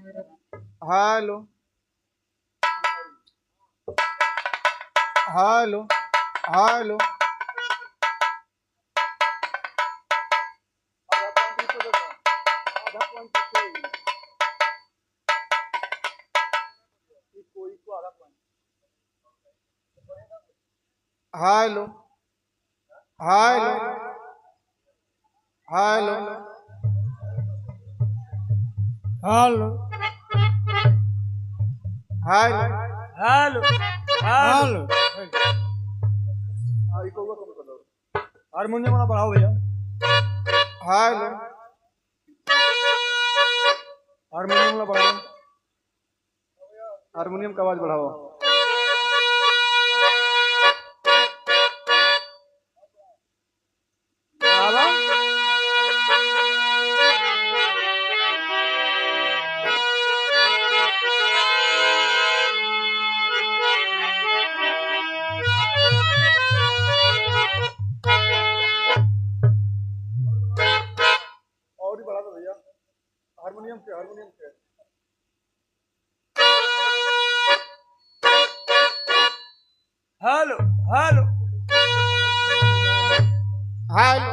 Hello hello hello hello hello hello hello hello hello hello harmonium वाला बढ़ाओ भैया। Hello harmonium वाला बढ़ाओ। हारमोनियम का आवाज बढ़ाओ। बढ़ावा। और भी बढ़ा दो भैया। हारमोनियम से हेलो हेलो हेलो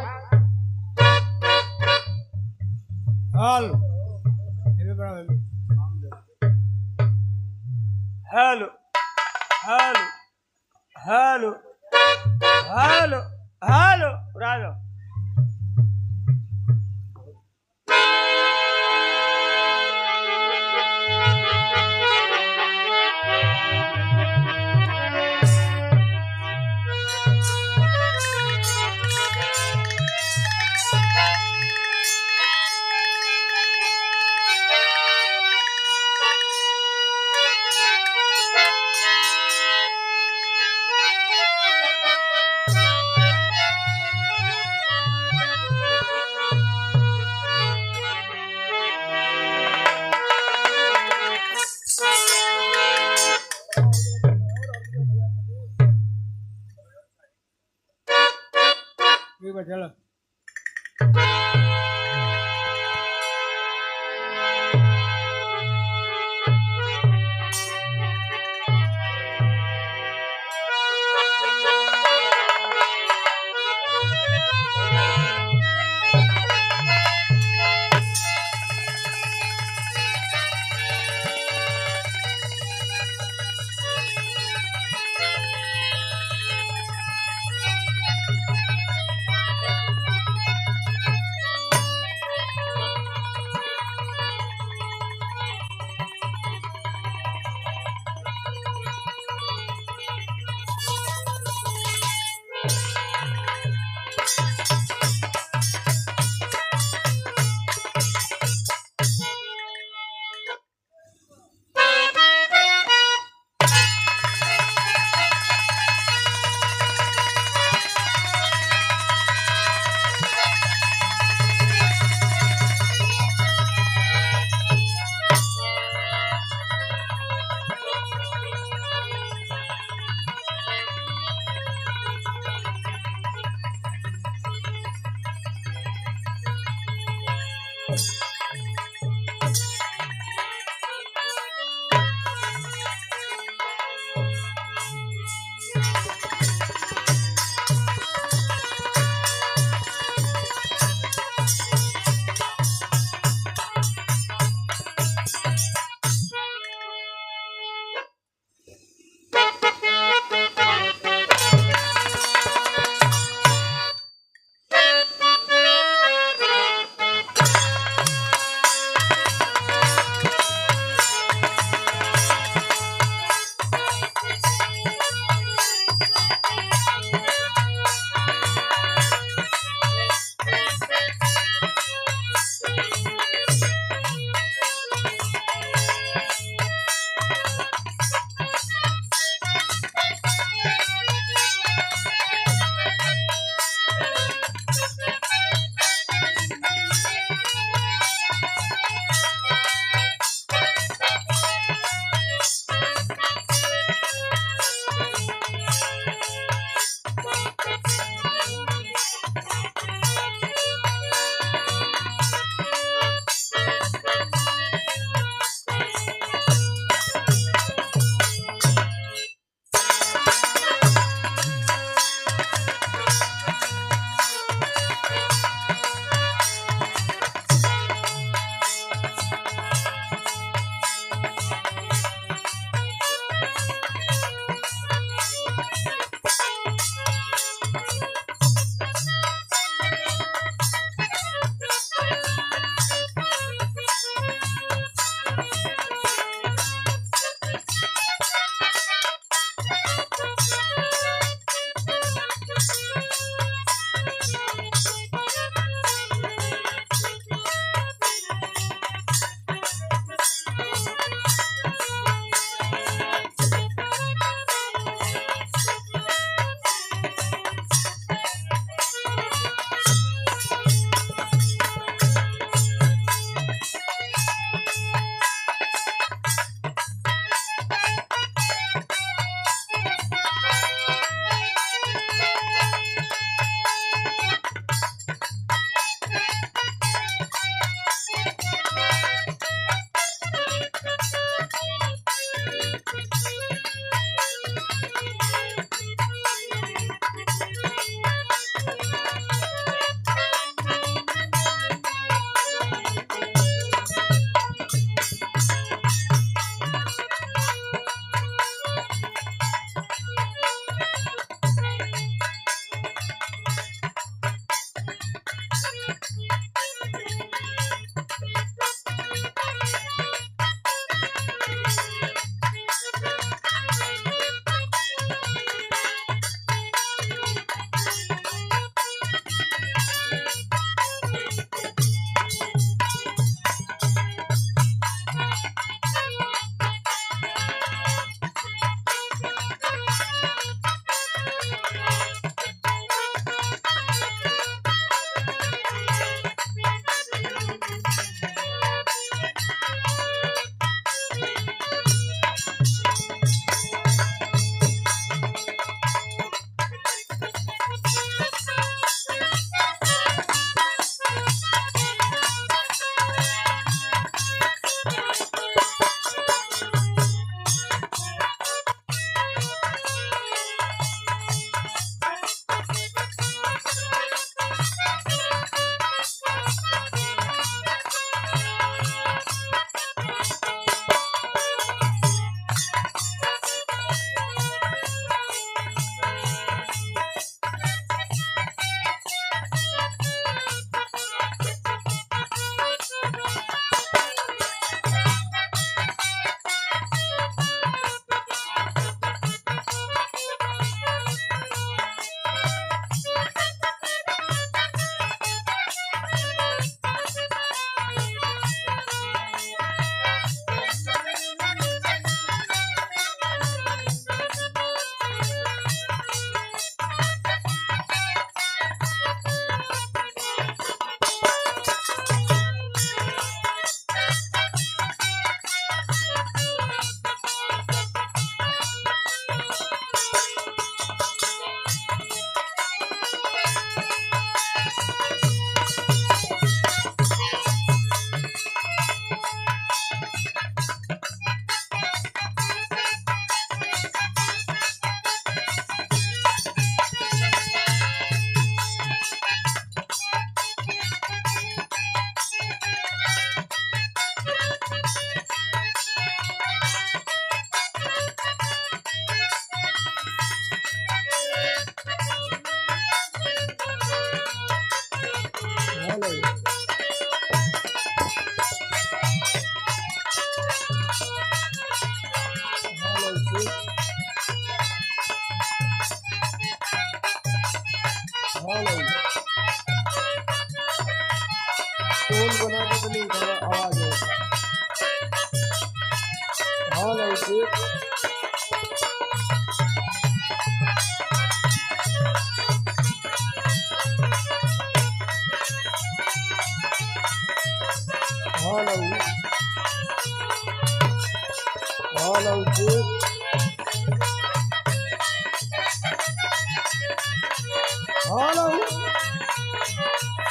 हेलो ये भी बढ़ा दे। Hello hello hello hello hello बढ़ा दो। चलो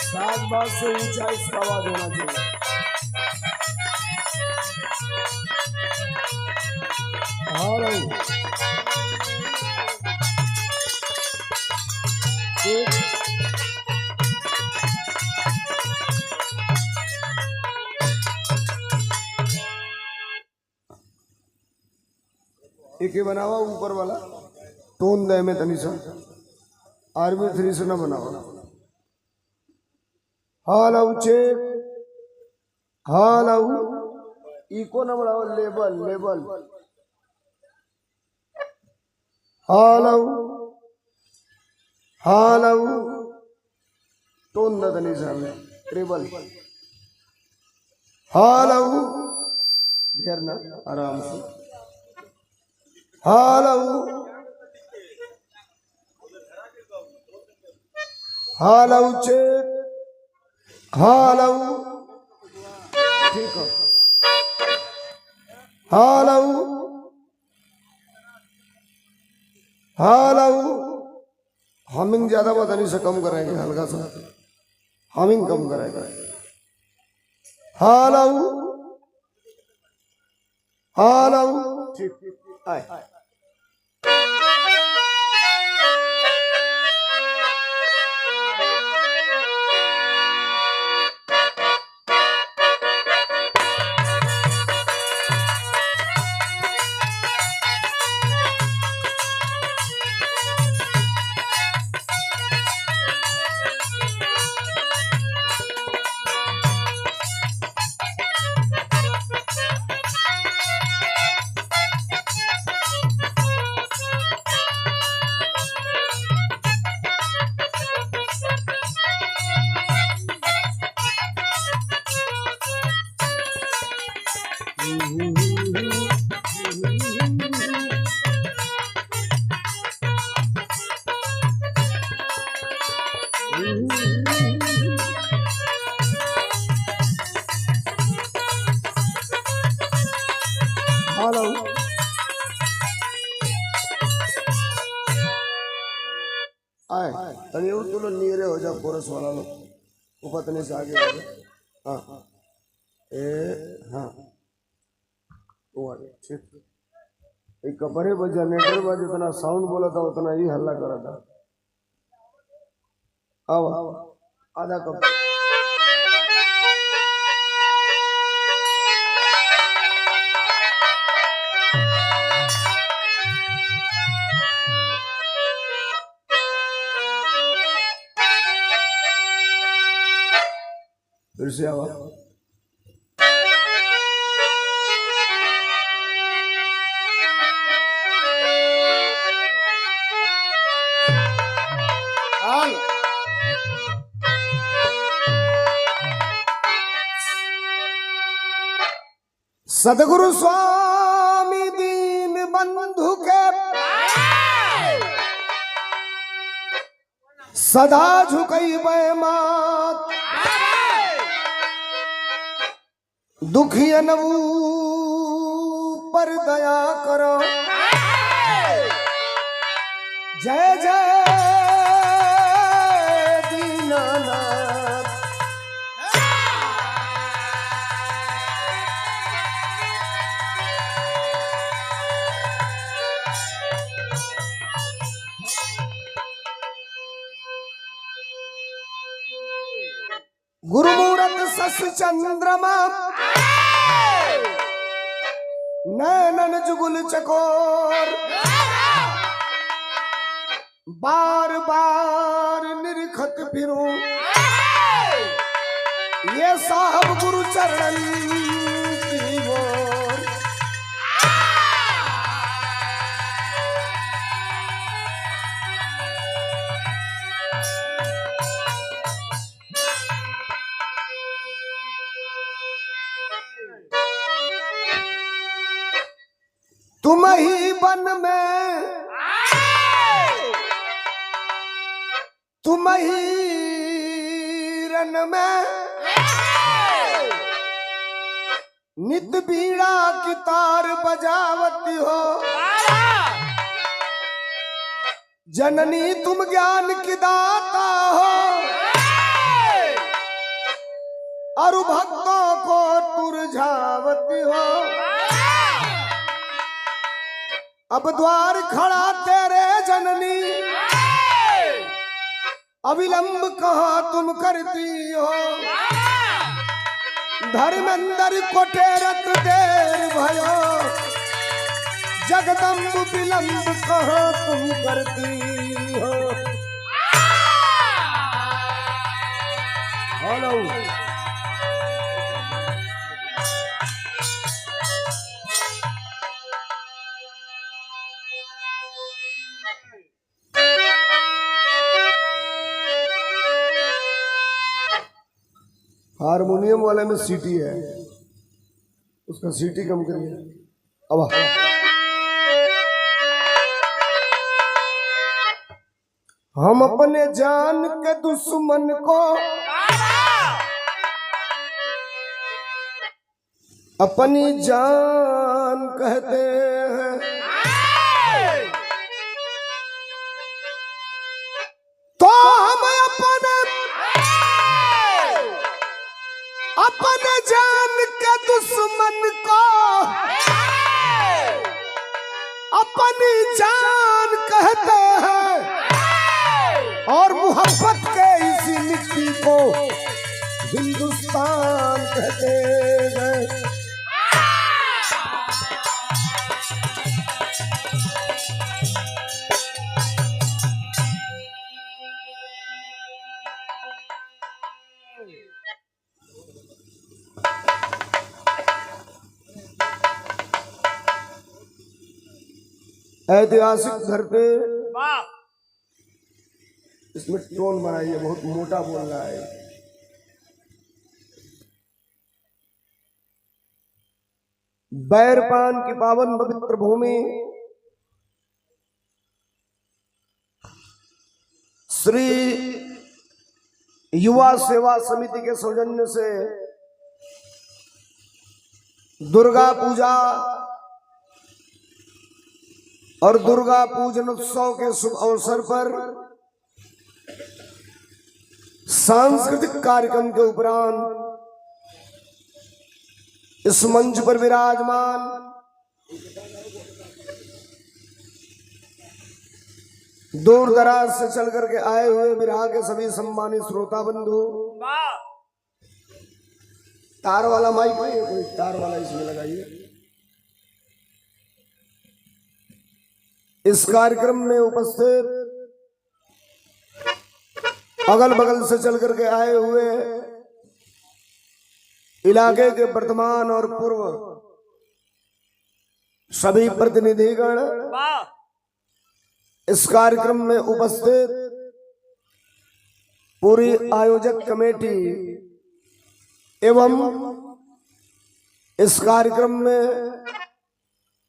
सात बार से ऊंचा इसका आवाज होना चाहिए। एक बनावा ऊपर वाला टोन दे में तनिसा आरबी 3 से ना बनावा। हाल चेक हाल इको ना बढ़ाओ लेबल लेबल हाल टोन दा तनिसा में ट्रिबल हाल ढेर ना आराम से हाल चेक हाल ठीक है हाल हमिंग ज्यादा बताने से कम कराएंगे, हल्का सा हमिंग कम कराएगा। हाल ठीक आए आए तनी और तुम नीरे हो जा कोरस वाला लो ऊपर तनी से आगे हो जा। हाँ हाँ वो ठीक एक कपड़े पर जनरेटर पर जितना साउंड बोला था उतना ही हल्ला करा था। अब आधा कप फिर से आवा सदगुरु स्वामी दीन बंधु के सदा झुकई मात दुखियन पर दया करो। जय जय दीनानाथ गुरुमूरत सस चंद्रमा नैनन जुगुल चकोर बार बार निरखत फिरूं ये साहब गुरु चरण की ओर। तुम ही वन में, तुम ही रन में, नित बीड़ा की तार बजावती हो। जननी तुम ज्ञान की दाता हो, और भक्तों को तुरझावती हो। अब द्वार खड़ा तेरे जननी, अविलंब कहाँ तुम करती हो। धर्मेंद्र को टेरत देर भयो, जगदम्ब विलंब कहाँ तुम करती हो। हेलो हारमोनियम वाले में सीटी है, उसका सीटी कम करिए। अब हम अपने जान के दुश्मन को अपनी जान कहते हैं, तो हम अपने जान के दुश्मन को अपनी जान कहते हैं, और मोहब्बत के इसी मिट्टी को हिंदुस्तान कहते हैं। ऐतिहासिक घर पे इसमें टोन बनाइए, बहुत मोटा बोल रहा है। बैरपान की पावन पवित्र भूमि श्री युवा सेवा समिति के सौजन्य से दुर्गा पूजा और दुर्गा पूजन उत्सव के शुभ अवसर पर सांस्कृतिक कार्यक्रम के उपरांत इस मंच पर विराजमान दूर दराज से चल करके आए हुए विराह के सभी सम्मानित श्रोता बंधु, तार वाला माइक है, कोई तार वाला इसमें लगाइए। इस कार्यक्रम में उपस्थित अगल बगल से चल करके आए हुए इलाके के वर्तमान और पूर्व सभी प्रतिनिधिगण, इस कार्यक्रम में उपस्थित पूरी आयोजक कमेटी एवं इस कार्यक्रम में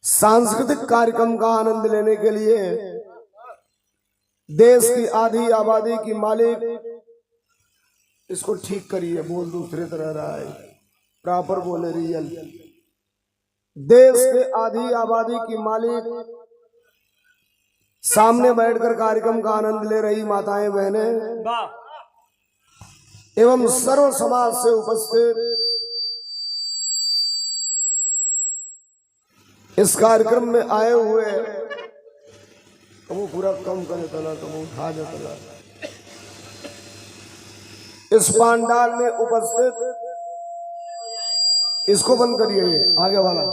सांस्कृतिक कार्यक्रम का आनंद लेने के लिए देश की आधी आबादी की मालिक, इसको ठीक करिए, बोल दूसरे तरह रहा है, प्रॉपर बोले रियल। देश के आधी आबादी की मालिक, सामने बैठकर कार्यक्रम का आनंद ले रही माताएं बहनें एवं सर्व समाज से उपस्थित इस कार्यक्रम में आए हुए, वो पूरा कम करे तला, तो वो उठा जाता। इस पांडाल में उपस्थित, इसको बंद करिए, ये आगे वाला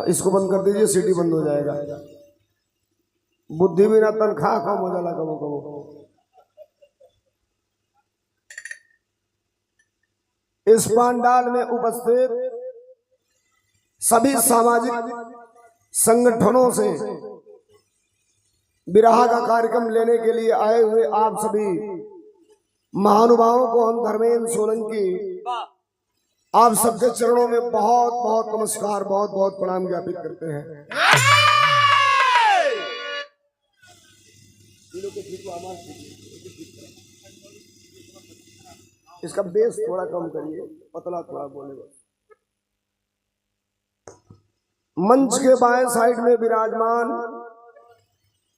इसको बंद कर दीजिए, सीटी बंद हो जाएगा। बुद्धि बिना तनख्वाह कम हो जाला कबो कबो। इस पांडाल में उपस्थित सभी सामाजिक संगठनों से विराह का कार्यक्रम लेने के लिए आए हुए आप सभी महानुभावों को हम धर्मेंद्र सोलंकी आप सबके चरणों में बहुत बहुत नमस्कार, बहुत बहुत प्रणाम ज्ञापित करते हैं। इसका बेस थोड़ा कम करिए, पतला थोड़ा बोले। मंच के बाएं साइड में विराजमान,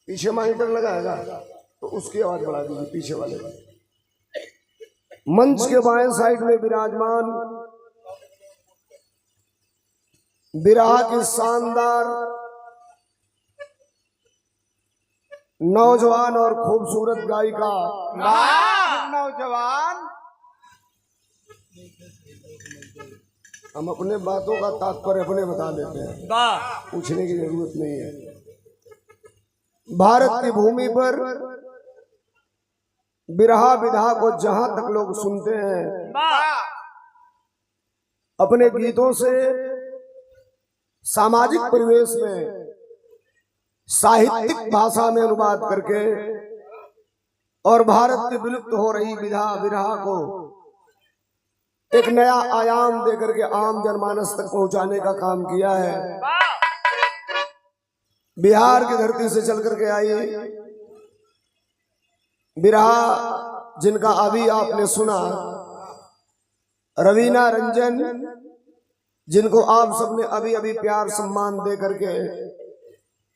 पीछे मॉनिटर लगाएगा तो उसकी आवाज बढ़ा दीजिए पीछे वाले। मंच के बाएं साइड में विराजमान बिरहा की शानदार नौजवान और खूबसूरत गायिका नौजवान। हम अपने बातों का तात्पर्य अपने बता देते हैं, पूछने की जरूरत नहीं है। भारत की भूमि पर बिरहा विधा को जहां तक लोग सुनते हैं, अपने गीतों से सामाजिक परिवेश में साहित्यिक भाषा में अनुवाद करके और भारत की विलुप्त हो रही विधा विरहा को एक नया आयाम देकर के आम जनमानस तक पहुंचाने का काम किया है। बिहार की धरती से चल करके आई बिरहा, जिनका अभी आपने सुना, रवीना रंजन, जिनको आप सबने अभी अभी प्यार सम्मान दे करके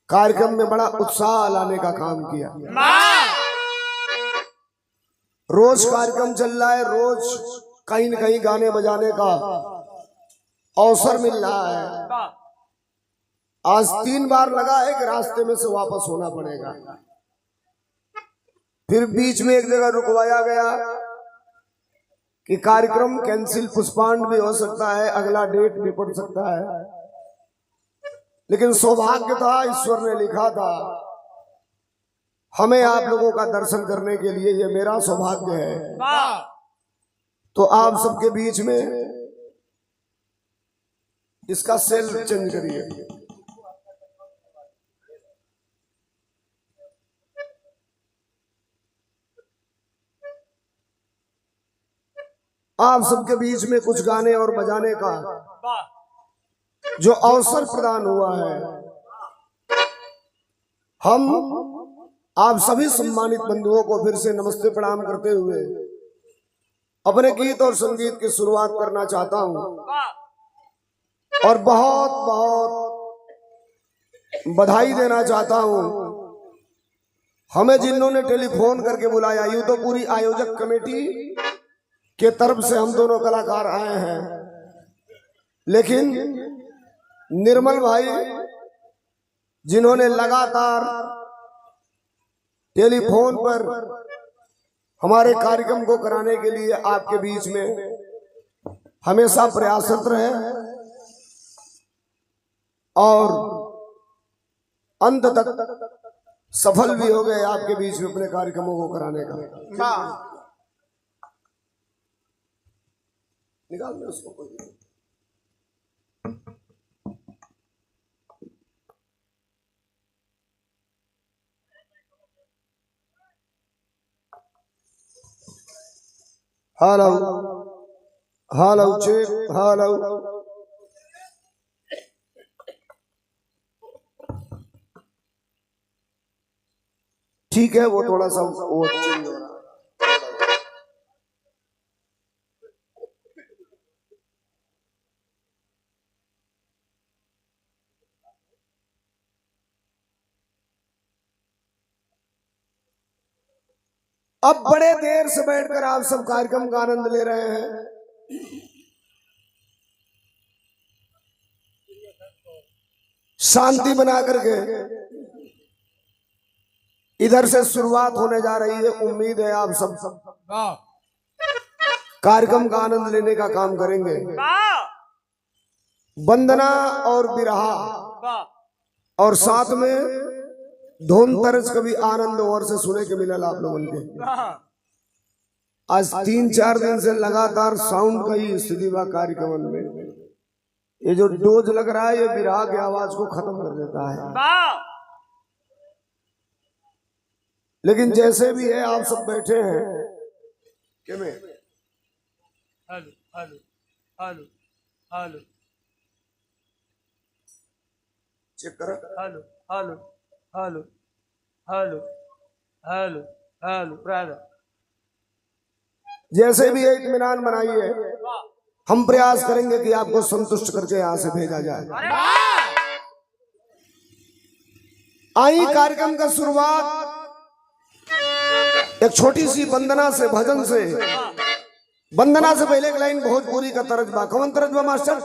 कार्यक्रम में बड़ा उत्साह लाने का काम किया। रोज कार्यक्रम चल रहा है, रोज कहीं न कहीं गाने बजाने का अवसर मिल रहा है। आज 3 बार लगा है कि रास्ते में से वापस होना पड़ेगा, फिर बीच में एक जगह रुकवाया गया कि कार्यक्रम कैंसिल, पुष्पांड भी हो सकता है, अगला डेट भी पड़ सकता है। लेकिन सौभाग्य था, ईश्वर ने लिखा था हमें आप लोगों का दर्शन करने के लिए, ये मेरा सौभाग्य है। तो आप सबके बीच में इसका सेल चेंज करिए। आप सबके बीच में कुछ गाने और बजाने का जो अवसर प्रदान हुआ है, हम आप सभी सम्मानित बंधुओं को फिर से नमस्ते प्रणाम करते हुए अपने गीत और संगीत की शुरुआत करना चाहता हूं और बहुत बहुत बधाई देना चाहता हूं हमें जिन्होंने टेलीफोन करके बुलाया। यूं तो पूरी आयोजक कमेटी के तरफ से हम दोनों कलाकार आए हैं, लेकिन निर्मल भाई जिन्होंने लगातार टेलीफोन पर हमारे कार्यक्रम को कराने के लिए आपके बीच में हमेशा प्रयासरत रहे और अंत तक सफल भी हो गए आपके बीच में अपने कार्यक्रमों को कराने का। निकाल दे उसको। Hello hello check, hello. ठीक है, वो थोड़ा सा वो चेंज हो रहा है। अब बड़े देर से बैठकर आप सब कार्यक्रम का आनंद ले रहे हैं। शांति बना करके इधर से शुरुआत होने जा रही है। उम्मीद है आप सब कार्यक्रम का आनंद लेने का काम करेंगे। वंदना और बिरहा और साथ में धुन तर्ज कभी आनंद और से सुने के मिलल आप लोगों के। आज 3-4 दिन से लगातार साउंड का ही स्थिति बा कार्यक्रम में। ये जो डोज लग रहा है ये बिरहा की आवाज को खत्म कर देता है। लेकिन जैसे भी है आप सब बैठे हैं के में हालो हालो चेक करो। हालो हालो हालो हालो हालो हालो राधा। जैसे भी एक इत्मीनान बनाइए, हम प्रयास करेंगे कि आपको संतुष्ट करके यहाँ से भेजा जाए। आई कार्यक्रम का शुरुआत एक छोटी सी वंदना से, भजन से। वंदना से पहले एक लाइन भोजपुरी का तर्जबा। कौन तर्जबा मास्टर?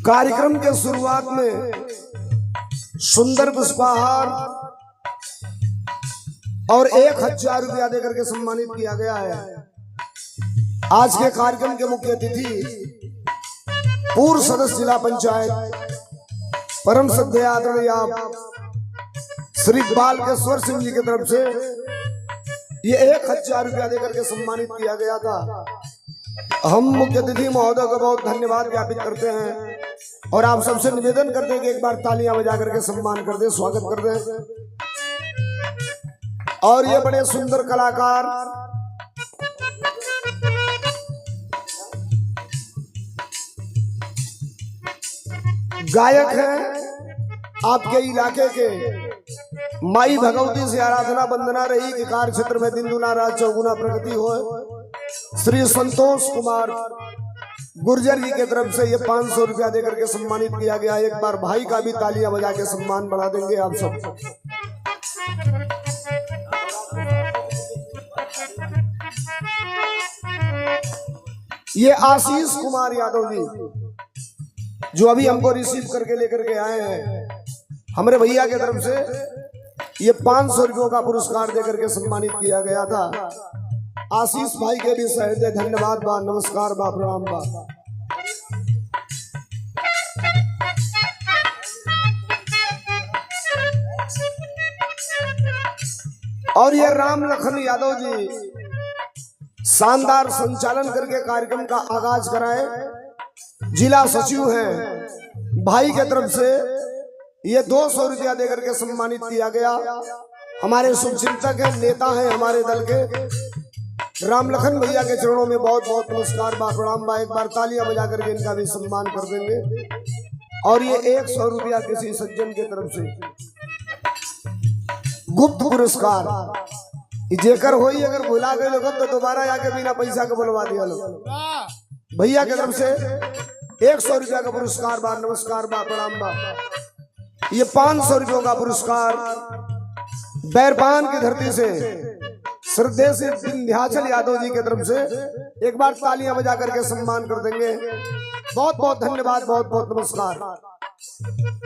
कार्यक्रम के शुरुआत में सुंदर पुष्पहार और 1000 रुपया देकर के सम्मानित किया गया है। आज के कार्यक्रम के मुख्य अतिथि पूर्व सदस्य जिला पंचायत परम श्रद्धेय आदरणीय श्री बालकेश्वर सिंह जी की तरफ से ये 1000 रुपया देकर के सम्मानित किया गया था। हम मुख्य अतिथि महोदय को बहुत धन्यवाद ज्ञापित करते हैं और आप सबसे निवेदन करते हैं कि एक बार तालियां बजा करके सम्मान कर दे, स्वागत कर दे। और ये बड़े सुंदर कलाकार गायक हैं आपके इलाके के। माई भगवती से आराधना वंदना रही कि कार्य क्षेत्र में दिन दुना रात चौगुना प्रगति हो। श्री संतोष कुमार गुर्जर जी की तरफ से ये 500 रुपया देकर के सम्मानित किया गया। एक बार भाई का भी तालियां बजा के सम्मान बढ़ा देंगे आप सब। ये आशीष कुमार यादव जी जो अभी हमको रिसीव करके लेकर के आए हैं, हमारे भैया की तरफ से ये 500 रुपयों का पुरस्कार देकर के सम्मानित किया गया था। आशीष भाई के भी सहृदय धन्यवाद बा, नमस्कार बा, प्रणाम बा। और ये राम लखन यादव जी शानदार संचालन करके कार्यक्रम का आगाज कराए। जिला सचिव हैं, भाई के तरफ से ये 200 रुपया देकर के सम्मानित किया गया। हमारे शुभचिंतक हैं, नेता हैं हमारे दल के राम लखन भैया के चरणों में बहुत बहुत नमस्कार बा, प्रणाम बा। एक बार तालियां बजा करके इनका भी सम्मान कर देंगे। और ये 100 रुपया किसी सज्जन के तरफ से गुप्त पुरस्कार जेकर होई, अगर भुला गए लोग तो दोबारा आके बिना पैसा के बुलवा दिया लोग। भैया की तरफ से 100 रुपया का पुरस्कार बा, नमस्कार बा, प्रणाम बा। ये 500 रुपयों का पुरस्कार बैरपान की धरती से श्रद्धेय से विंध्याचल यादव जी की तरफ से एक बार तालियां बजा करके सम्मान कर देंगे। बहुत बहुत धन्यवाद, बहुत बहुत नमस्कार।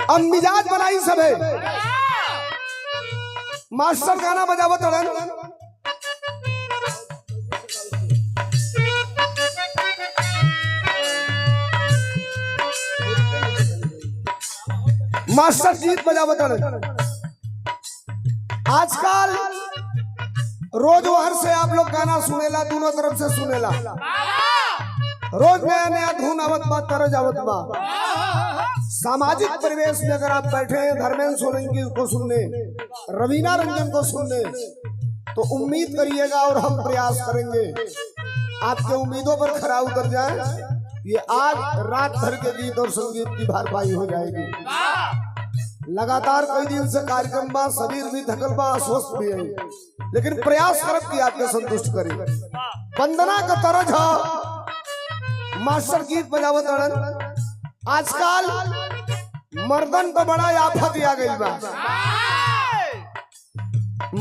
अब मिजाज बनाई सब है, मास्टर गाना बजावो तड़न। मास्टर गीत बजावो तड़न। आजकल रोज वहर से आप लोग गाना सुनेला, दोनों तरफ से सुनेला। रोज नया नया धुन आवत बा, तरज आवत बा। सामाजिक परिवेश में अगर आप बैठे हैं धर्मेंद्र सोलंकी को सुनने, रवीना रंजन को सुनने, तो उम्मीद करिएगा और हम प्रयास करेंगे आपके उम्मीदों पर खरा उतर जाए। ये आज रात भर के गीत और संगीत की भरपाई हो जाएगी। लगातार कई दिन से कार्यक्रम बा, शरीर भी थकल बा, अस्वस्थ भी है, लेकिन प्रयास करब कि आपके संतुष्ट करी। वंदना का तरज है, मास्टर गीत बजावत अड़न। आजकल मर्दन को बड़ा आफत आ गई बा,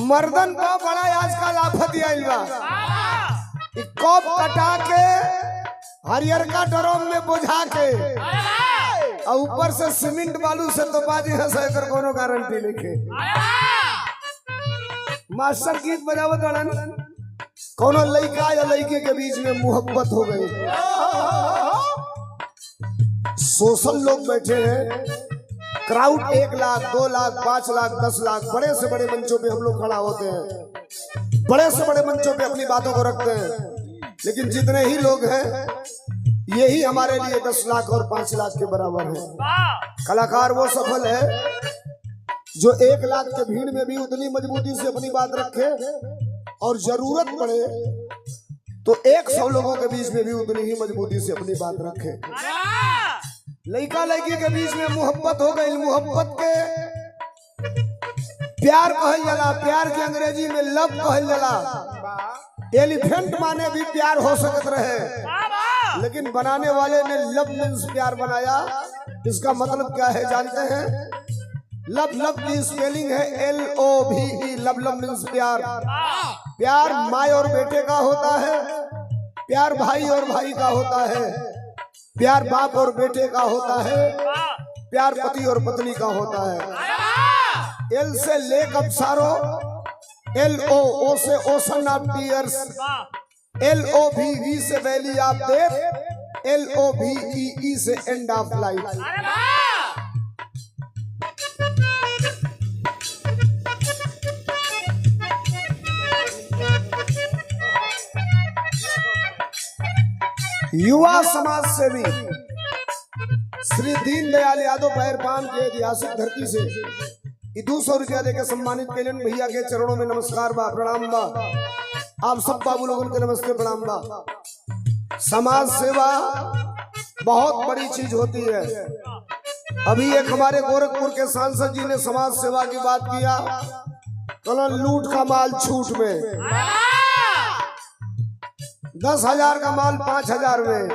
मर्दन को बड़ा आजकल आफत आइल बा। कप कटा के हरियर का ड्रम में बुझा के और ऊपर से सीमेंट बालू से तो बाजी है, एकर कोनो गारंटी नहीं। मास्टर गीत बजावत अड़न, कोनो लड़का या लड़के के बीच में मोहब्बत हो गई। सोशल लोग बैठे हैं, क्राउड 1 लाख 2 लाख 5 लाख 10 लाख, बड़े से बड़े मंचों पे हम लोग खड़ा होते हैं, बड़े से बड़े मंचों पे अपनी बातों को रखते हैं, लेकिन जितने ही लोग हैं यही हमारे लिए 10 लाख और 5 लाख के बराबर है। कलाकार वो सफल है जो 1 लाख के भीड़ में भी उतनी मजबूती से अपनी बात रखे, और जरूरत पड़े तो 100 लोगों के बीच में भी उतनी ही मजबूती से अपनी बात रखे। लड़का लड़की के बीच में मोहब्बत हो गई, मोहब्बत के प्यार कहल जाला, प्यार के अंग्रेजी में लव कहल जाला। एलिफेंट माने भी प्यार हो सकत रहे, लेकिन बनाने वाले ने लव मीन्स प्यार बनाया। इसका मतलब क्या है जानते हैं? लव, लव की स्पेलिंग है LOVE, लव लव मीन्स प्यार। प्यार माँ और बेटे का होता है, प्यार भाई और भाई का होता है, प्यार बाप और बेटे का होता है, प्यार पति और पत्नी का होता है। L से लेक अप्सारो, LOO से ओशन ऑफ टीयर्स, LOVE से वैली ऑफ डेथ, LOVE से एंड ऑफ लाइफ। युवा समाज सेवी श्री दीनदयाल यादव पैरपान के ऐतिहासिक धरती से 200 रुपया देके सम्मानित कैलन। भैया के चरणों में नमस्कार बा, प्रणाम बा। आप सब बाबू लोगों के नमस्ते प्रणाम बा। समाज सेवा बहुत बड़ी चीज होती है। अभी एक हमारे गोरखपुर के सांसद जी ने समाज सेवा की बात किया, तो लूट का माल छूट में, 10,000 का माल 5,000 में,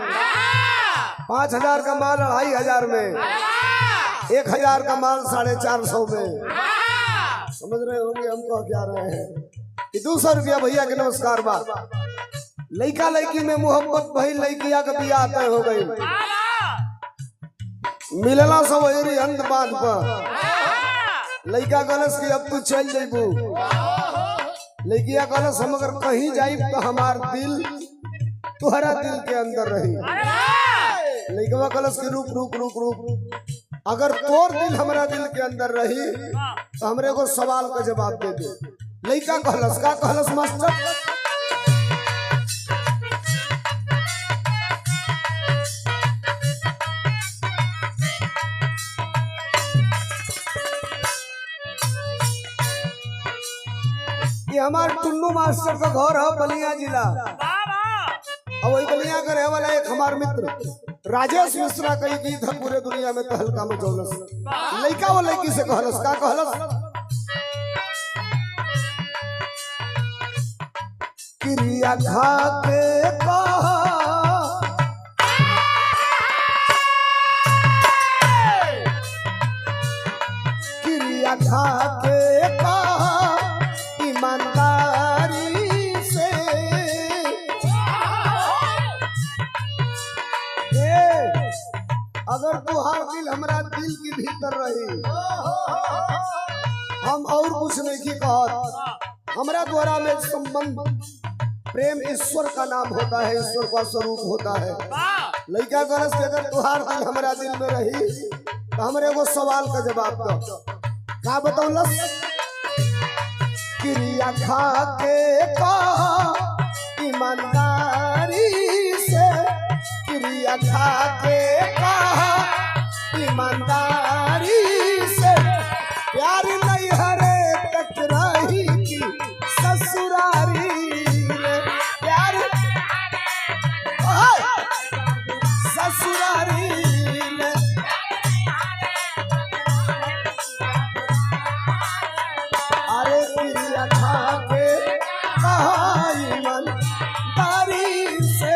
5,000 का माल 2,500 में, 1,000 का माल 450 में। समझ रहे होंगे हम कह क्या रहे हैं। 200 रुपया भैया के नमस्कार बा। लड़का लड़की में मोहब्बत भई, लड़किया का बियाह तय हो गई, मिलना सब अंत बात पर। लड़का कहलस कि अब तू चल जेबू, लड़किया कहलस हम अगर कहीं जाई तो हमार दिल तुहरा दिल के अंदर रही। लड़का कहलस कि रुक रुक रुक रुक, अगर तोर दिल हमारा दिल के अंदर रही तो हमरे को सवाल का जवाब दे दे। लड़का कहलस, का कहलस मास्टर? ये हमार टुन्नू मास्टर का घर है बलिया जिला, और वही बलिया का रहे वाला एक हमार मित्र राजेश मिश्रा कई गीत है पूरे दुनिया में तहलका में चौलस। लड़का वो लड़की से कहलस, का कहलस? क्रिया खा के क्रिया खा के ईमानदारी से अगर तुहार दिल हमारा दिल के भीतर रही, हम और कुछ नहीं की कहत। हमारा द्वारा में संबंध प्रेम ईश्वर का नाम होता है, ईश्वर का स्वरूप होता है। लड़का गरज के अगर तुहार दिल हमारा दिल में रही तो हमारे को सवाल का जवाब दो। क्या बताऊँ? क्रिया खा के ईमानदारी से, क्रिया खा के ईमानदारी से, प्यार नहीं हरे टकराही की ससुरारी में, प्यार ससुरारी में। के कहा ईमानदारी से।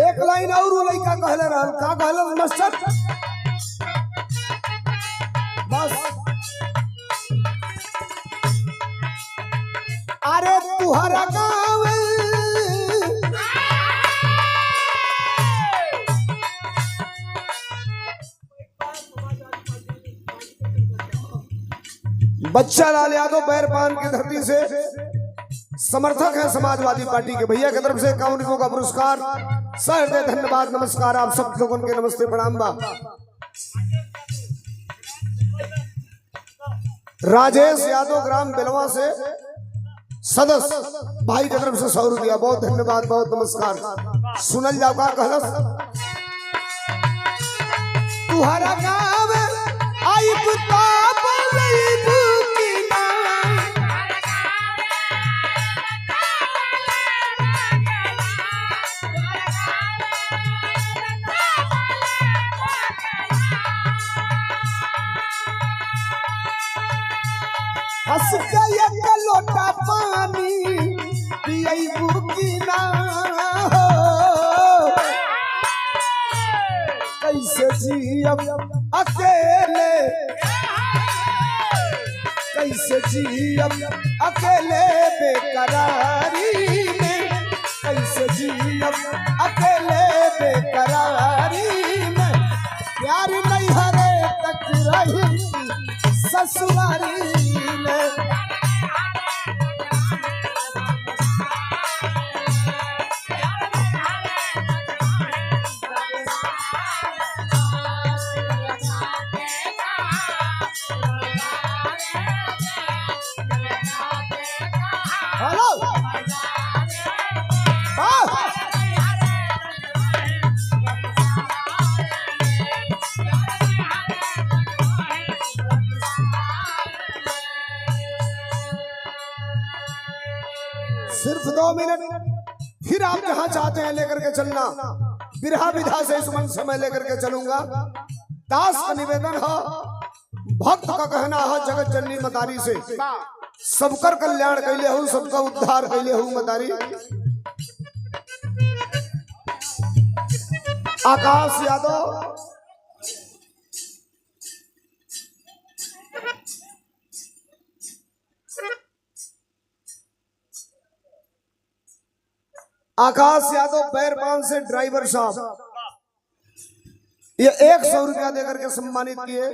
एक लाइन और लड़का कहले रहल, का कहले मास्टर? बस अरे तुहरा गाँव बच्चा लाल यादव बैरपान की धरती से समर्थक है समाजवादी पार्टी के, भैया की तरफ से 51 का पुरस्कार। सहृदय धन्यवाद, नमस्कार आप सब लोगों के, नमस्ते प्रणाम बा। राजेश यादव ग्राम बिलवा से सदस्य भाई की तरफ से 100 रुपया, बहुत धन्यवाद, बहुत नमस्कार। सुनल जाओ का कहलस, तुहरा गाँव आई पुता हंस के एक लोटा पानी पियबू की ना हो, कैसे जियब अकेले, कैसे जियब अकेले बेकरारी में, कैसे जियब अकेले बेकरारी में। प्यार नहीं हरे तक रही ससुरारी में। सिर्फ 2 मिनट, फिर आप जहां चाहते हैं लेकर के चलना। बिरहा विधा से इस मन से मैं लेकर के चलूंगा। दास का निवेदन है, भक्त का कहना है, जगत जननी मतारी से सबकर कल्याण कैले हूँ, सबका उद्धार कैले हूँ मतारी। आकाश यादव बैरपान से ड्राइवर साहब ये 100 रुपया देकर के सम्मानित किए।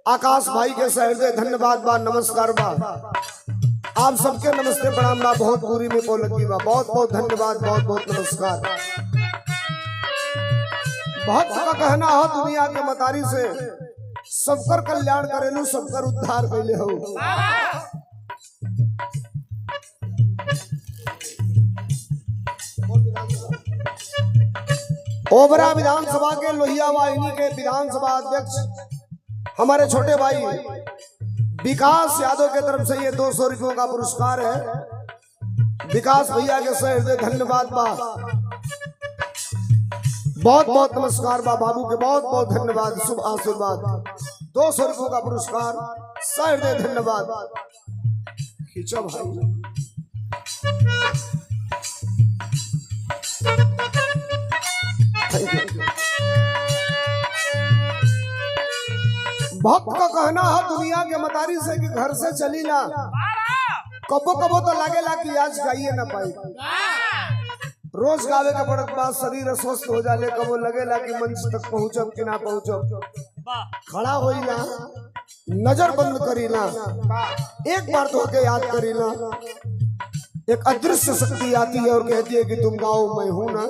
आकाश भाई के सहृदय धन्यवाद बा, नमस्कार बा आप सबके, नमस्ते प्रणाम बा, बहुत पूरी में बोलती बा, बहुत बहुत धन्यवाद, बहुत बहुत नमस्कार। भक्त का कहना हो, दुनिया के मतारी से सबकर कल्याण करेलू, सबकर उद्धार कैले हो। ओबरा विधानसभा के लोहिया वाहिनी के विधानसभा अध्यक्ष हमारे छोटे भाई विकास यादव के तरफ से ये 200 रुपयों का पुरस्कार है। विकास भैया के सहृदय धन्यवाद बा, बहुत बहुत नमस्कार बा, बाबू के बहुत बहुत धन्यवाद, शुभ आशीर्वाद। 200 रुपयों का पुरस्कार, सहृदय धन्यवाद। खींचो भाई, भक्त का कहना है दुनिया के मतारी से कि घर से चली ना, कबो कबो तो लगेला कि आज गाइए ना पाई, रोज गावे का पड़त बा, शरीर अस्वस्थ हो जाले, कबो लगेला कि मंच तक पहुंचब कि ना पहुंचब। खड़ा होइला, नजर बंद करीला, एक बार तो के याद करीला, एक अदृश्य शक्ति आती है और कहती है कि तुम गाओ मैं हूं ना।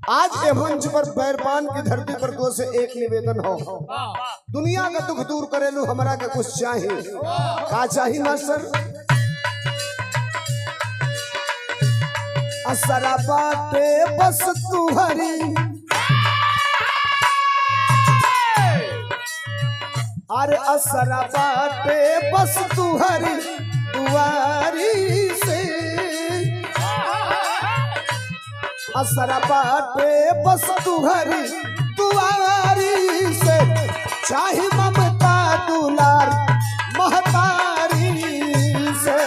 आज के मंच पर बैरपान की धरती पर 2 से 1 निवेदन हो, दुनिया का दुख दूर करेलू, हमारा का कुछ चाहिए, का चाहिए मास्टर? असरा बाटे बस तुहरी, अरे असरा बाटे बस तुहरी दुआरी से, असरा बाटे बस तुहरी दुआरी से, चाहे ममता दुलार महतारी से।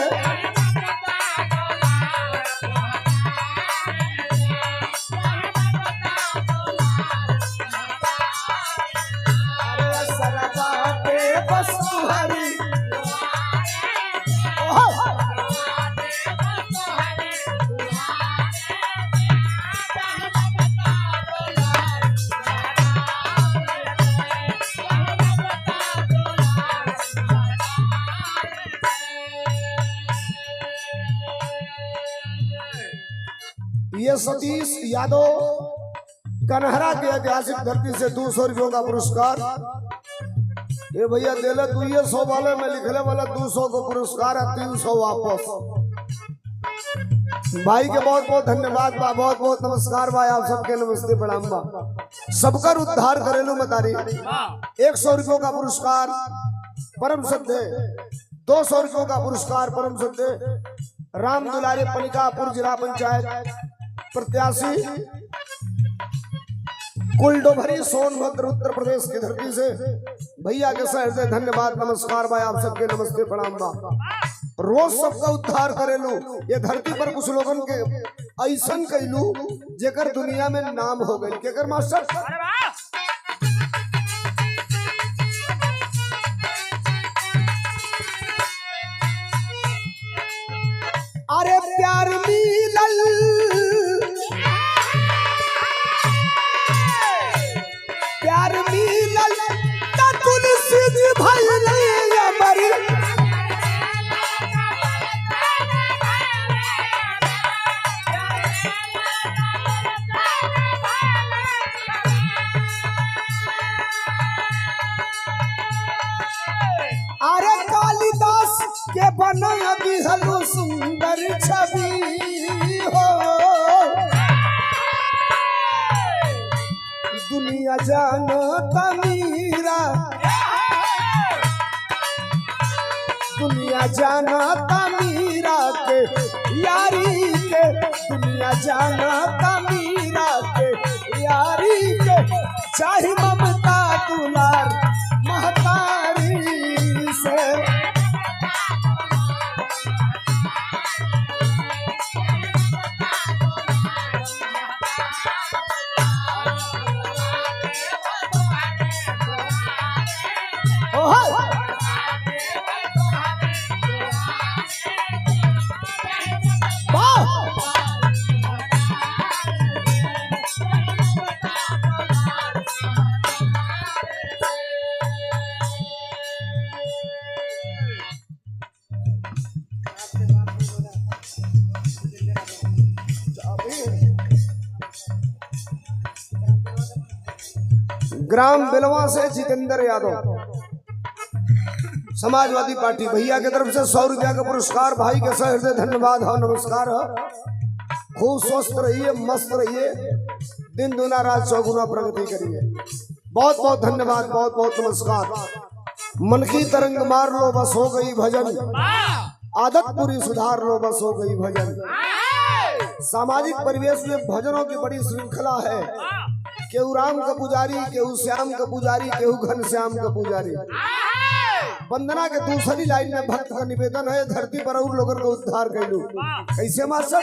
असरा बाटे बस तुहरी ये सतीश यादव कन्हरा के ऐतिहासिक धरती से 200 रुपयों का पुरस्कार। ये भैया दिले 200 वाले में लिखने वाला 200 को पुरस्कार है, 300 वापस। भाई के बहुत बहुत धन्यवाद बा, बहुत बहुत नमस्कार भाई, आप सबके नमस्ते प्रणाम बा। सबकर उद्धार करेलू मतारी 100 रुपयों का पुरस्कार परम सत्य, 200 रुपयों का पुरस्कार परम सत्य राम दुलारे पनिकापुर जिला पंचायत प्रत्याशी कुलडोभरी सोनभद्र उत्तर प्रदेश की धरती से भैया के शहर से धन्यवाद नमस्कार भाई, आप सबके नमस्ते प्रणाम बा। रोज सबका उद्धार करेलू, ये धरती पर कुछ लोगन के ऐसन कैलू जेकर दुनिया में नाम हो गई। केकर मास्टर अरे प्यार मिलल प्यार मिलल त तुलसी जी भइले अमरी, अरे कालिदास के बना दिहलु सुंदर छवि हो, दुनिया जानता मीरा, दुनिया जानता मीरा के यारी के, दुनिया जानता मीरा के यारी के, चाहे ममता दुलार महतारी से। ग्राम बिलवा से जितेंद्र यादव समाजवादी पार्टी भैया की तरफ से 100 रुपया का पुरस्कार। भाई के शहर से धन्यवाद और नमस्कार। खूब स्वस्थ रहिए, मस्त रहिए, दिन दुना रात चौगुना प्रगति करिए। बहुत बहुत धन्यवाद, बहुत बहुत नमस्कार। मन की तरंग मार लो बस हो गई भजन, आदत पूरी सुधार लो बस हो गई भजन। सामाजिक परिवेश में भजनों की बड़ी श्रृंखला है। केहू राम का पुजारी, केहू श्याम का पुजारी, केहू घनश्याम का पुजारी। वंदना के दूसरी लाइन में भक्त का निवेदन है, धरती पर और लोगों को उद्धार कर लू। कैसे मास्टर?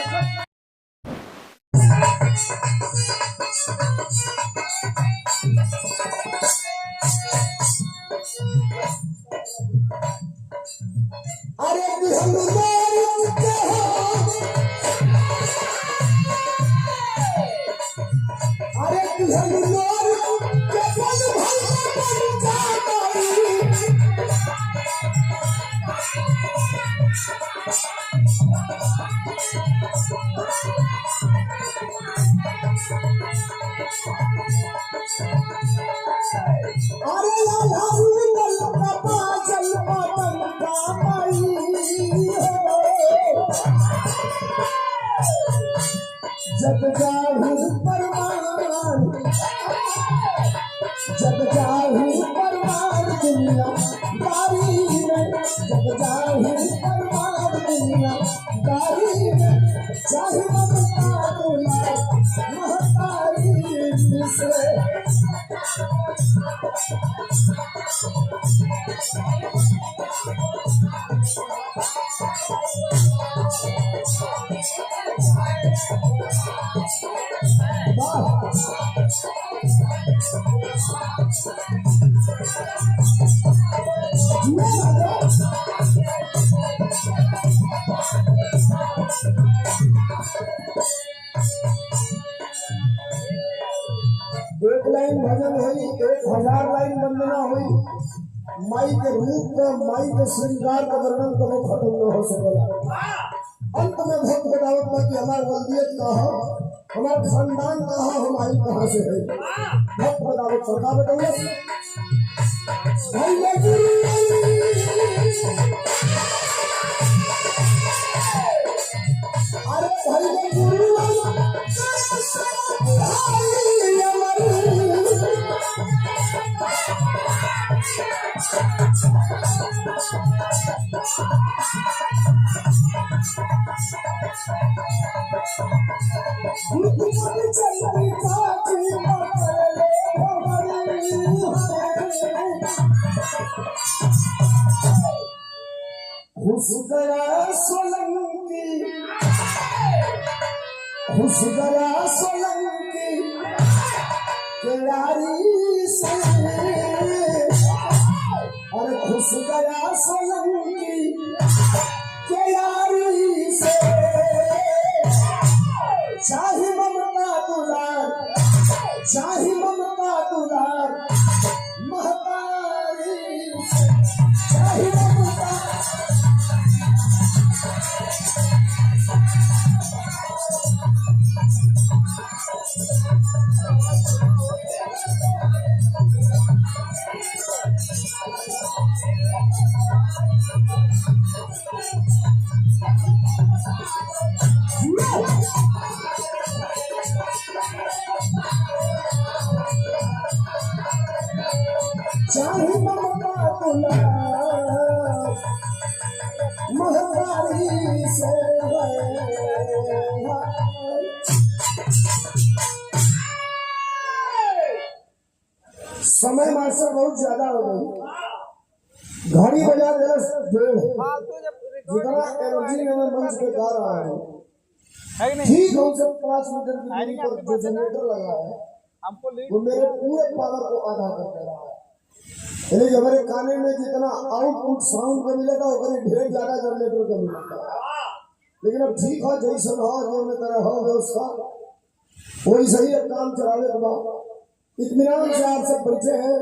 जग जाहू परमान दुनिया दारी में जब जाहि परमार दुनिया दारी में चाहे ममता दुलार महतारी से एक लाइन भजन हुई 1000 लाइन वंदना हुई माई के रूप में माई के श्रृंगार का वर्णन कभी खत्म न हो सकेगा। अंत में भक्त बतावत में कि हमारा वल्दियत कहाँ हमारा खानदान कहाँ हमारी कहाँ से है भक्त बतावत सरकार बताइए अरे भाई गुरु खुशगरा सोलंकी केलारी से अरे खुशगरा सोलंकी केलारी से चाहे ममता दुलार महतारी से चाहे ममता चाहे ममता दुलार महतारी से समय मास्टर बहुत ज्यादा हो गई घड़ी बजा दे जितना एनर्जी में मैं मंच पे गा रहा हूँ ठीक हम से 5 मीटर की दूरी पर जो जनरेटर लगा है वो मेरे पूरे पावर को आधा कर दे रहा है यानी कि हमारे काने में जितना आउटपुट साउंड को मिलेगा वो ढेर ज्यादा जनरेटर को मिलेगा लेकिन अब ठीक है जैसा हो जो में तरह हो व्यवस्था वही सही है काम चलाने के बाद इत्मीनान से आप सब बैठे हैं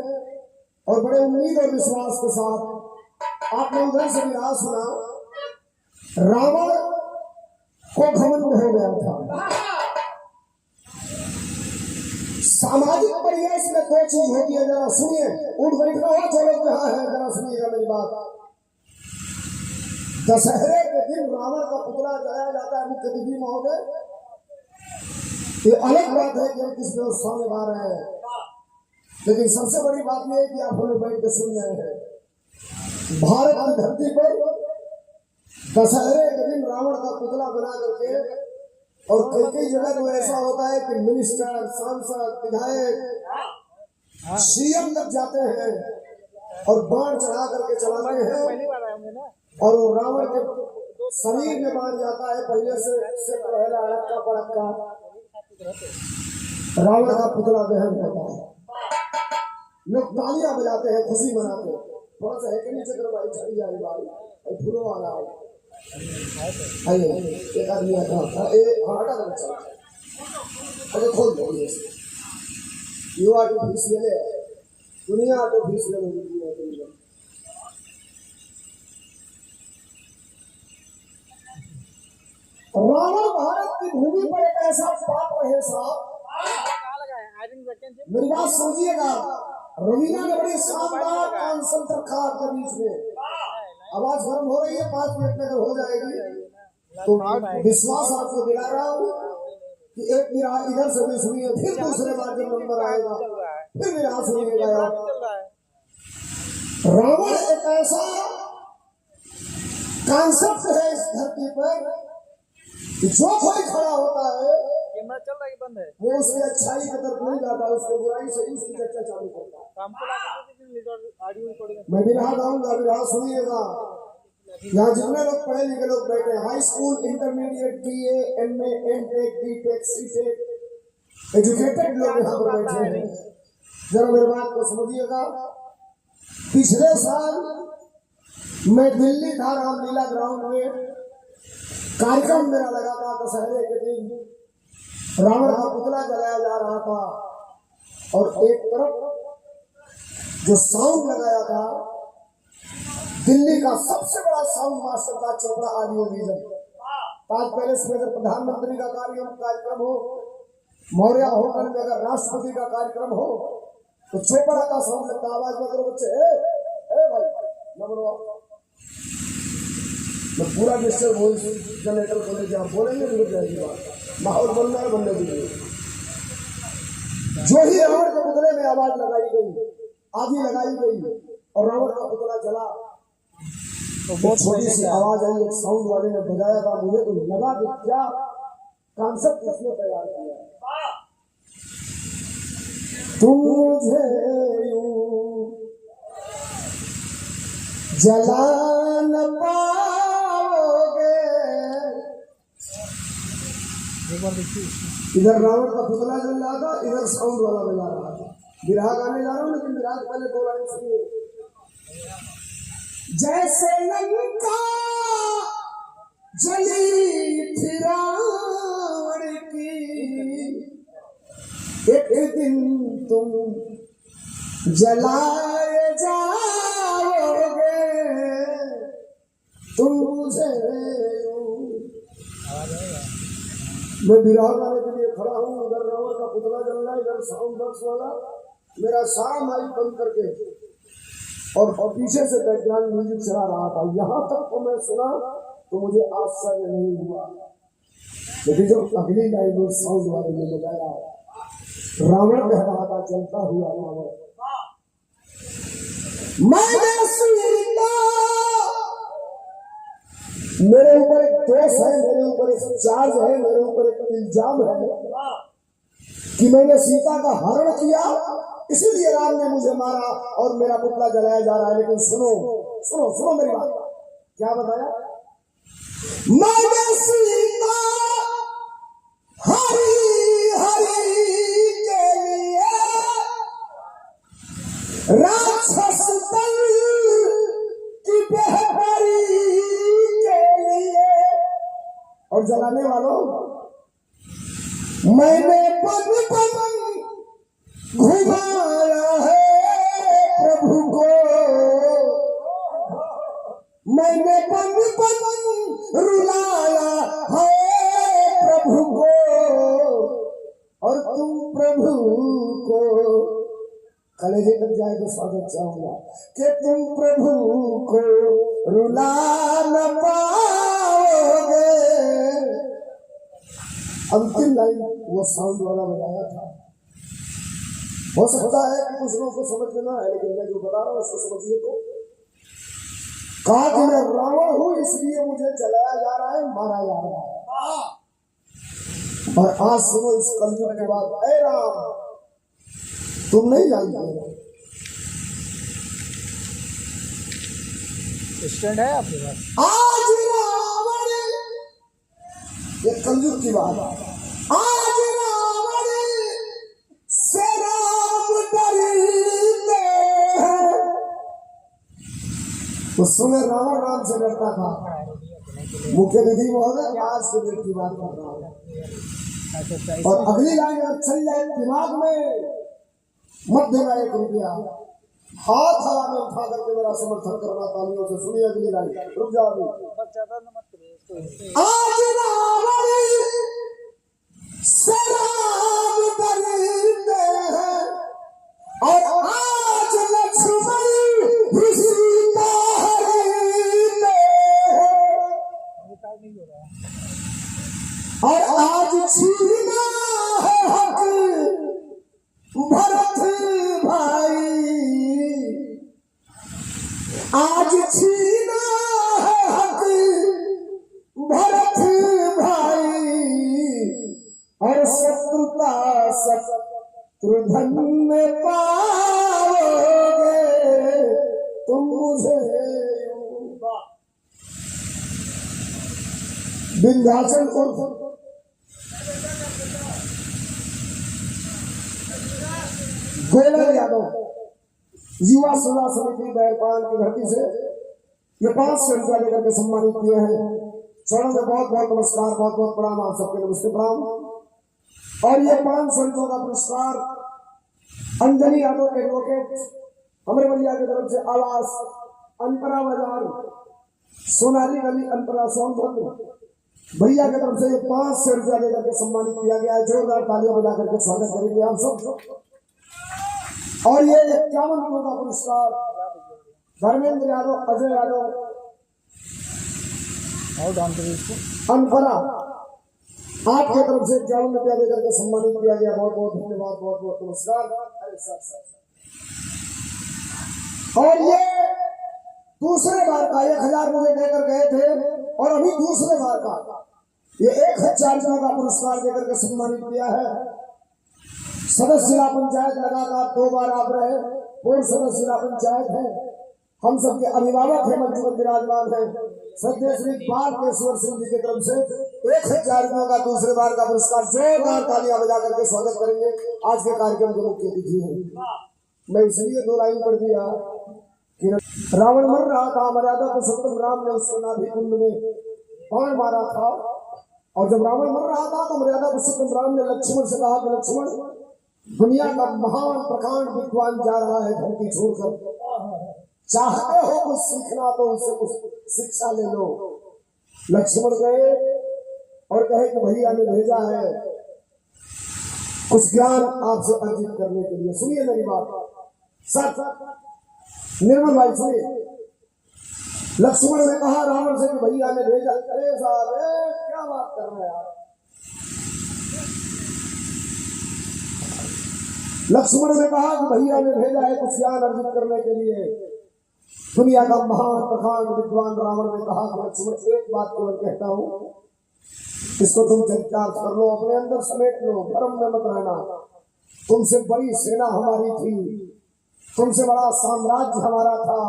और बड़े उम्मीद और विश्वास के साथ आपने उधर से भी राज सुना रावण को घमंड हो गया था सामाजिक परिवेश में 2 चीज होती है जरा सुनिए उठ बैठना हो चलो जहां है जरा सुनिएगा मेरी बात दशहरे के दिन रावण का पुतला जलाया जाता है मुख्य अतिथि महोदय ये अलग बात है कि हम किस व्यवस्था में गा रहे हैं लेकिन सबसे बड़ी बात यह है कि आप हमें बैठ के सुन रहे हैं भारत की धरती पर दशहरे के दिन रावण का पुतला बना करके और कई जगह तो ऐसा होता है कि मिनिस्टर सांसद विधायक सीएम तक जाते हैं और बाण चढ़ा करके चलाते हैं और वो रावण के शरीर में बाण जाता है पहले से पहला अड़क्का पड़क्का रावण का पुतला दहन होता है लोग तालियां बजाते हैं खुशी मनाते हैं थोड़ा सा है कि नीचे तरफ आई चढ़ी जाए भाई फूलों वाला आइए एक आदमी आता था हटा कर चला अरे खोल दो ये यू आर्टिफिशियल है दुनिया आर्टिफिशियल हो गई है रावण भारत की भूमि पर एक ऐसा पाप है साहब मेरी बात समझिएगा रवीना ने बड़ी शानदार कॉन्सेप्ट रखा आपके बीच में आवाज गर्म हो रही है 5 मिनट में हो जाएगी तो विश्वास आपको दिला रहा हूँ कि एक मेरा इधर से भी सुनिए फिर दूसरे बार जब नंबर आएगा फिर मेरा सुनिएगा रावण एक ऐसा कॉन्सेप्ट है इस धरती पर कि जो कोई खड़ा होता है कैमरा चल रहा है कि बंद है? वो उसकी अच्छाई की तरफ नहीं जाता, उसके बुराई से उसकी चर्चा चालू करता है। काम को लाके ऑडियो रिकॉर्डिंग मैं विराह गाऊंगा, विराह सुनिएगा। यहाँ जितने लोग पढ़े लिखे लोग बैठे हैं, high school, intermediate, BA, MA, MTech, BTech, CTech, educated लोग यहाँ पर बैठे हैं। जरा मेरी बात को समझिएगा। पिछले साल मैं दिल्ली था, रामलीला ग्राउंड में कार्यक्रम मेरा लगा था। दशहरे के दिन रावण का पुतला जलाया जा रहा था और एक तरफ जो साउंड लगाया था, दिल्ली का सबसे बड़ा साउंड मास्टर था चोपड़ा ऑडियो विजन। ताज पैलेस में अगर प्रधानमंत्री का कार्यक्रम हो, मौर्य होटल में अगर राष्ट्रपति का कार्यक्रम हो, तो चोपड़ा का साउंड लगता। आवाज में करो बच्चे, ए भाई नंबर मैं पूरा डिस्टर्ब हो जनरेटर खोले कि आप बोलेंगे बिगड़ जाएगी बात। माहौल बनना है, बनने दीजिए। जो ही रावण के पुतले में आवाज लगाई गई, आगे लगाई गई और रावण का पुतला जला, तो बहुत छोटी सी आवाज आई, एक साउंड वाले ने बजाया था। मुझे तो लगा कि क्या कॉन्सेप्ट उसने तैयार किया। तुम मुझे जला न पाओगे। इधर रावण का पुतला जल रहा था, इधर साउंड वाला बजा रहा था। विराह गाने जा रहा हूँ, लेकिन विराह पहले दो लाइन सुनिए। जैसे लंका जली थी रावण की, एक दिन तुम जलाए जाओगे। तुम मुझे मैं विराह गाने के लिए खड़ा हूँ, उधर रावण का पुतला जल रहा है, इधर साउंड बॉक्स वाला मेरा सारा माइक बंद करके और पीछे से बैकग्राउंड म्यूजिक चला रहा था। यहाँ तक तो मैं सुना तो मुझे आश्चर्य नहीं हुआ, लेकिन जब अगली लाइन में साउंड वाले ने लगाया, रावण कह रहा था चलता हुआ रावण, मैंने सीता, मेरे ऊपर एक दोष है, मेरे ऊपर एक चार्ज है, मेरे ऊपर एक इल्जाम है कि मैंने सीता का हरण किया, इसीलिए राम ने मुझे मारा और मेरा पुतला जलाया जा रहा है। लेकिन सुनो सुनो सुनो मेरी बात, क्या बताया? मैंने सीता हरी हरी के लिए राक्षस दल की बेहतरी के लिए, और जलाने वालों मैंने पद पद घुमाया है प्रभु को, मैंने पद पद रुलाया है प्रभु को, और तुम प्रभु को कलेजे तक जाए तो स्वागत चाहूंगा कि तुम प्रभु को रुला न पाओगे। अंतिम लाइन वो साउंड वाला बजाया था। हो सकता है कि कुछ लोगों को समझ में ना है, लेकिन मैं जो बता रहा हूँ उसको समझिए। तो कहा कि मैं रावण हूं, इसलिए मुझे जलाया जा रहा है, मारा जा रहा है। और आज सुनो इस कलयुग के बाद, ऐ राम तुम नहीं जानते, स्टैंड है आपके पास? आज रावण, ये कलयुग की बात, आज रावण से राम डरते हैं। उस समय रावण राम से डरता था। मुख्य विधि महोदय आज के दिन की बात कर रहा हूँ। और अगली लाइन अगर चल जाए दिमाग में, मत देना 1 रुपया, हाथ हवा में उठा करके मेरा समर्थन करना तालियों से। सुनिए अगली लाइन, रुक जाओ। आज रावण से राम डरते हैं और आज लक्ष्मण सीता हरते हैं, और आज छीना है हक भरत भाई, आज छीना है हक भरत भाई और शत्रुता शत्रुघ्न में पाओगे तुम मुझे। विंध्याचल उर्फ गोलर यादव युवा सेवा समिति बैरपान की धरती से ये 500 रुपया लेकर के सम्मानित किए हैं। चरणों में बहुत बहुत नमस्कार, बहुत बहुत प्रणाम, आप सबके नमस्ते प्रणाम। और ये 500 रुपयों का पुरस्कार अंजलि यादव एडवोकेट हमारे बलिया की तरफ से आवास अंतरा बाजार सोनाली गली अंतरा सोनभद्र भैया की तरफ से 500 रुपया लेकर के सम्मानित किया गया है। जोरदार तालियां बजा करके स्वागत करेंगे आप सब। और ये 51 रुपयों का पुरस्कार धर्मेंद्र यादव अजय यादव अनपरा आपकी तरफ से 51 रुपया देकर के सम्मानित किया गया। बहुत बहुत धन्यवाद, बहुत बहुत नमस्कार। और ये दूसरे बार का 1000 मुझे देकर गए थे और अभी दूसरे बार का ये 1000 रुपयों का पुरस्कार देकर के सम्मानित किया है। सदस्य जिला पंचायत लगातार 2 बार आप रहे, पूर्व सदस्य जिला पंचायत है, हम सबके अभिभावक है, मंच में विराजमान है सत्य श्री बालकेश्वर सिंह जी की तरफ से 1000 रुपयों का दूसरे बार का पुरस्कार। जोरदार तालियां बजा करके स्वागत करेंगे। आज के कार्यक्रम के मुख्य अतिथि है। मैं इसलिए 2 लाइन पढ़ दिया कि रावण मर रहा था, मर्यादा पुरुषोत्तम राम ने उसके नाभि कुंड में बाण मारा था। और जब रावण मर रहा था तो मर्यादा पुरुषोत्तम राम ने लक्ष्मण से कहा कि लक्ष्मण, दुनिया का महान प्रकांड विद्वान जा रहा है धरती छोड़कर, चाहते हो कुछ सीखना तो उससे कुछ शिक्षा ले लो। लक्ष्मण गए और कहे कि भैया ने भेजा है कुछ ज्ञान आपसे अर्जित करने के लिए। सुनिए मेरी बात, सच निर्मल भाई सुनिए। लक्ष्मण ने कहा रावण से कि भैया ने भेजा। अरे साहब क्या बात कर रहे हैं आप। लक्ष्मण ने कहा कि भैया ने भेजा है कुछ ज्ञान अर्जित करने के लिए। दुनिया का महान प्रखांड विद्वान रावण ने कहा कि लक्ष्मण एक बात केवल कहता हूं, इसको तुम चरितार्थ कर लो, अपने अंदर समेट लो, भ्रम में मत रहना। तुमसे बड़ी सेना हमारी थी, तुमसे बड़ा साम्राज्य हमारा था,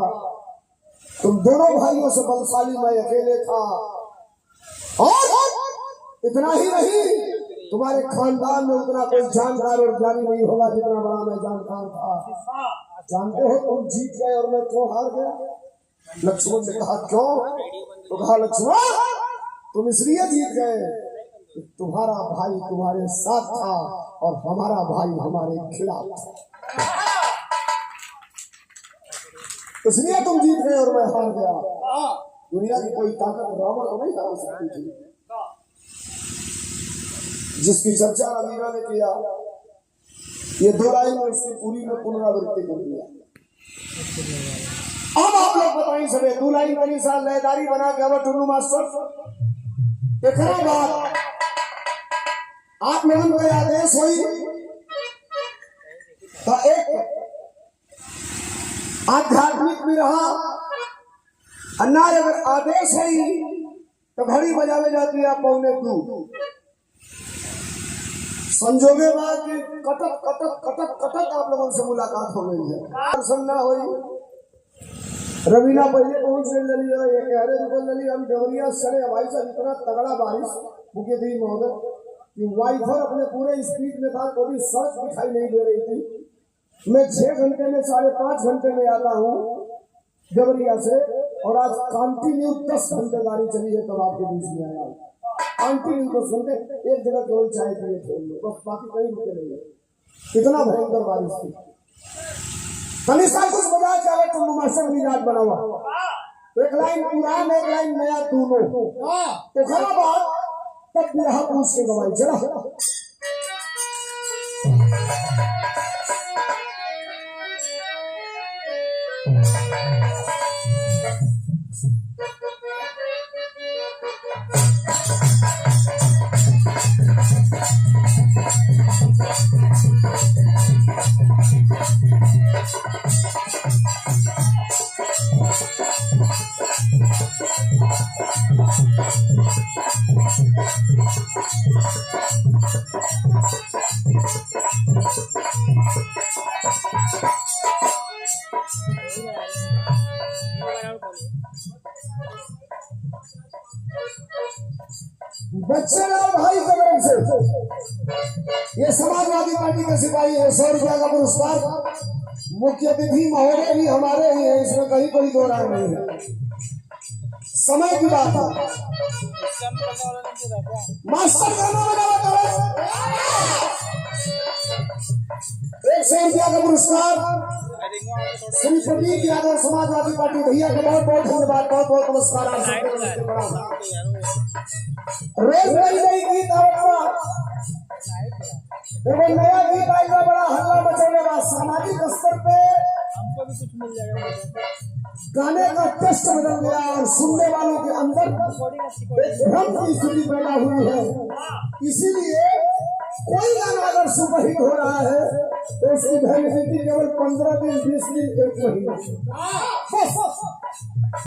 तुम दोनों भाइयों से बलशाली मैं अकेले था। और इतना ही नहीं, तुम्हारे खानदान में उतना कोई जानकार और ज्ञानी नहीं होगा जितना बड़ा मैं जानकार था। जानते हो तुम जीत गए और मैं क्यों हार गया? लक्ष्मण ने कहा क्यों? तो कहा लक्ष्मण तुम इसलिए जीत गए कि तुम्हारा भाई तुम्हारे साथ था और हमारा भाई हमारे खिलाफ था, इसलिए तुम जीत गए और मैं हार गया। दुनिया की कोई ताकत रावण को नहीं हरा सकती थी। जिसकी चर्चा अमीरा ने किया, ये 2 लाइन में उसकी पूरी में पुनरावृत्ति कर दिया। अब आप लोग बताइए सभी 2 लाइन बनी साल लयदारी बना के अब टुल्लू मास्टर देखना बात आप लोगों को आदेश हुई तो एक आध्यात्मिक भी रहा, अन्ना अगर आदेश हुई तो घड़ी बजावे जाती है 1:45। संजोगे बाद कटक कटक कटक कटक आप लोगों से मुलाकात हो गई है। दर्शन ना हुई, रवीना पहले पहुंच गई ये कह रहे हम देवरिया सड़े हवाई से इतना तगड़ा बारिश मुख्य थी महोदय कि वाइफर अपने पूरे स्पीड में था तो भी सड़क दिखाई नहीं दे रही थी। मैं 6 घंटे में 5.5 घंटे में आता हूँ देवरिया से, और आज कंटिन्यू 10 घंटे गाड़ी चली है तब आपके बीच में आया। कंटिन्यू 10 घंटे एक जगह केवल चाय पिए थे, बस बाकी कहीं रुके नहीं है। इतना भयंकर बारिश थी। कनिष्ठा कुछ बजा चाहे टुल्लू मास्टर मिजाज बना हुआ, एक लाइन पुराना एक लाइन नया दोनों तो खरा बात तब भी रहा पूछ के गवाई चला। बच्चे लाओ भाई कदम से। ये समाजवादी पार्टी के सिपाही है। 100 रुपया का पुरस्कार। मुख्य अतिथि महोदय भी हमारे ही है, इसमें कहीं कोई दो राय नहीं है। समय की बात है। मास्टर गाना बजाओ। 100 रुपया का पुरस्कार श्री प्रदीप यादव समाजवादी पार्टी भैया को बहुत बहुत धन्यवाद, बहुत बहुत नमस्कार। रोज नई नई गीत देखो, नया गीत आएगा, बड़ा हल्ला मचेगा। सामाजिक स्तर पे हमको भी कुछ मिल जाएगा। गाने का टेस्ट बदल गया और सुनने वालों के अंदर एक भ्रम की स्थिति पैदा हुई है। इसीलिए कोई गाना अगर सुपरहिट हो रहा है तो उसकी वैलिडिटी केवल 15 दिन, 20 दिन, 1 महीना।